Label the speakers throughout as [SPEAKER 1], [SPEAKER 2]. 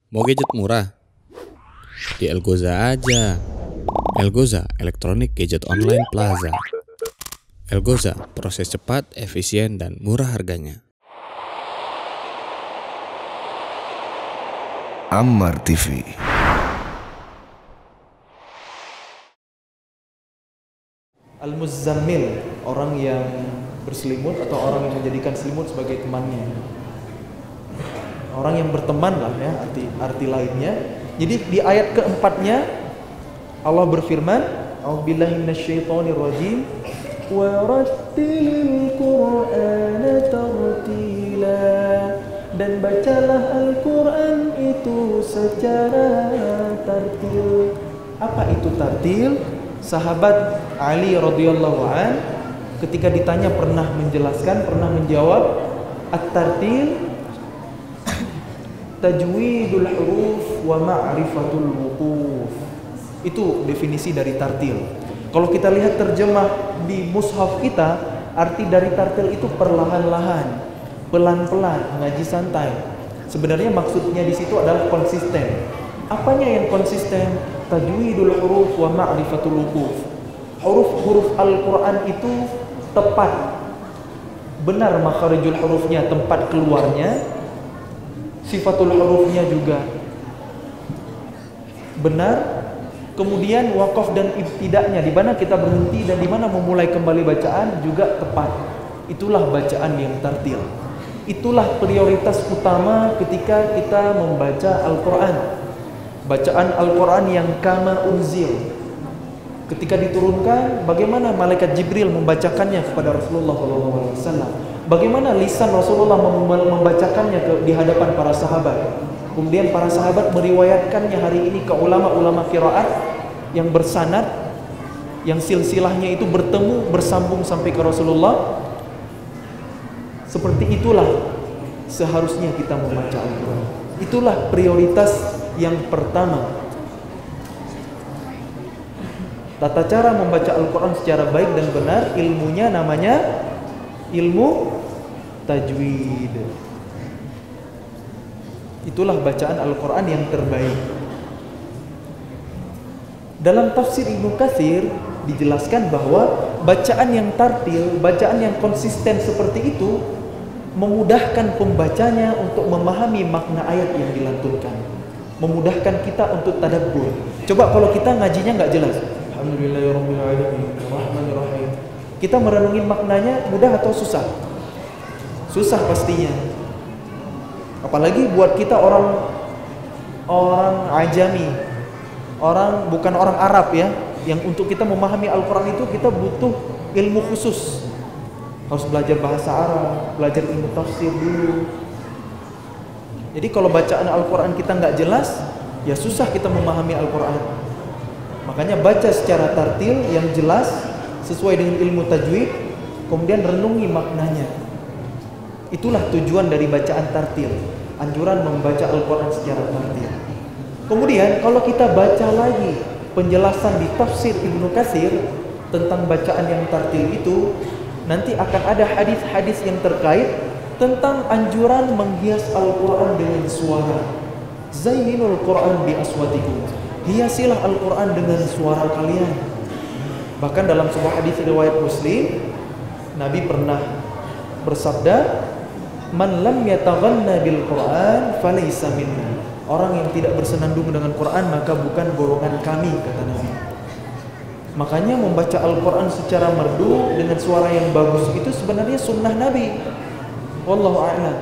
[SPEAKER 1] Mau gadget murah? Di Elgoza aja. Elgoza, Electronic Gadget Online Plaza. Elgoza, proses cepat, efisien, dan murah harganya.
[SPEAKER 2] Ammar TV.
[SPEAKER 3] Al-Muzammil, orang yang berselimut atau orang yang menjadikan selimut sebagai temannya. Orang yang berteman lah ya, arti lainnya. Jadi di ayat keempatnya Allah berfirman, A'udzubillahi minasyaitonirrajim, wa rattilil Qur'ana tartila, dan bacalah Al-Qur'an itu secara tartil. Apa itu tartil? Sahabat Ali radhiyallahu an ketika ditanya pernah menjelaskan, pernah menjawab, at-tartil tajwidul huruf wa ma'rifatul wuquf. Itu definisi dari tartil. Kalau kita lihat terjemah di mushaf kita, arti dari tartil itu perlahan-lahan, pelan-pelan, ngaji santai. Sebenarnya maksudnya di situ adalah konsisten. Apanya yang konsisten? Tajwidul huruf wa ma'rifatul wuquf. Huruf-huruf Al-Qur'an itu tepat, benar makharijul hurufnya, tempat keluarnya. Sifatul hurufnya juga benar. Kemudian waqaf dan ibtida'nya, di mana kita berhenti dan di mana memulai kembali bacaan juga tepat. Itulah bacaan yang tartil. Itulah prioritas utama ketika kita membaca Al-Qur'an. Bacaan Al-Qur'an yang kama unzil. Ketika diturunkan, bagaimana malaikat Jibril membacakannya kepada Rasulullah SAW? Bagaimana lisan Rasulullah membacakannya di hadapan para sahabat? Kemudian para sahabat meriwayatkannya hari ini ke ulama-ulama qiraat yang bersanad, yang silsilahnya itu bertemu, bersambung sampai ke Rasulullah. Seperti itulah seharusnya kita membaca Al-Quran. Itulah prioritas yang pertama. Tata cara membaca Al-Quran secara baik dan benar, ilmunya namanya ilmu tajwid. Itulah bacaan Al-Quran yang terbaik. Dalam tafsir Ibnu Katsir dijelaskan bahwa bacaan yang tartil, bacaan yang konsisten seperti itu memudahkan pembacanya untuk memahami makna ayat yang dilantunkan, memudahkan kita untuk tadabbur. Coba kalau kita ngajinya nggak jelas, Alhamdulillahirabbil alamin, Arrahmanirrahim, kita merenungi maknanya mudah atau susah? Susah pastinya. Apalagi buat kita orang ajami, bukan orang Arab ya, yang untuk kita memahami Al-Quran itu kita butuh ilmu khusus. Harus belajar bahasa Arab, belajar ilmu tafsir dulu. Jadi kalau bacaan Al-Quran kita nggak jelas, ya susah kita memahami Al-Quran. Makanya baca secara tartil yang jelas sesuai dengan ilmu tajwid, kemudian renungi maknanya. Itulah tujuan dari bacaan tartil, anjuran membaca Al-Quran secara tartil. Kemudian kalau kita baca lagi penjelasan di tafsir Ibnu Katsir tentang bacaan yang tartil itu, nanti akan ada hadis-hadis yang terkait tentang anjuran menghias Al-Quran dengan suara. Zayyinul Quran bi aswatikum, hiasilah Al-Quran dengan suara kalian. Bahkan dalam sebuah hadis riwayat Muslim, Nabi pernah bersabda, man lam yataghanna bil Quran falaysa minna. Orang yang tidak bersenandung dengan Quran maka bukan golongan kami, kata Nabi. Makanya membaca Al-Quran secara merdu dengan suara yang bagus itu sebenarnya sunnah Nabi. Wallahu a'lam.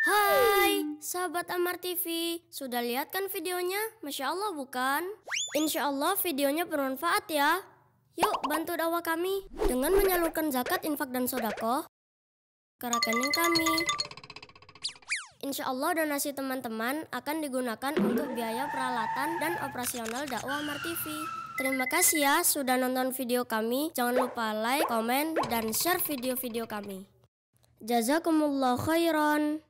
[SPEAKER 4] Hai, sahabat Ammar TV, sudah lihat kan videonya? Masya Allah bukan? Insya Allah videonya bermanfaat ya. Yuk bantu dakwah kami dengan menyalurkan zakat, infak, dan sodako ke rekening kami. Insya Allah donasi teman-teman akan digunakan untuk biaya peralatan dan operasional dakwah Ammar TV. Terima kasih ya sudah nonton video kami. Jangan lupa like, komen, dan share video-video kami. Jazakumullah khairan.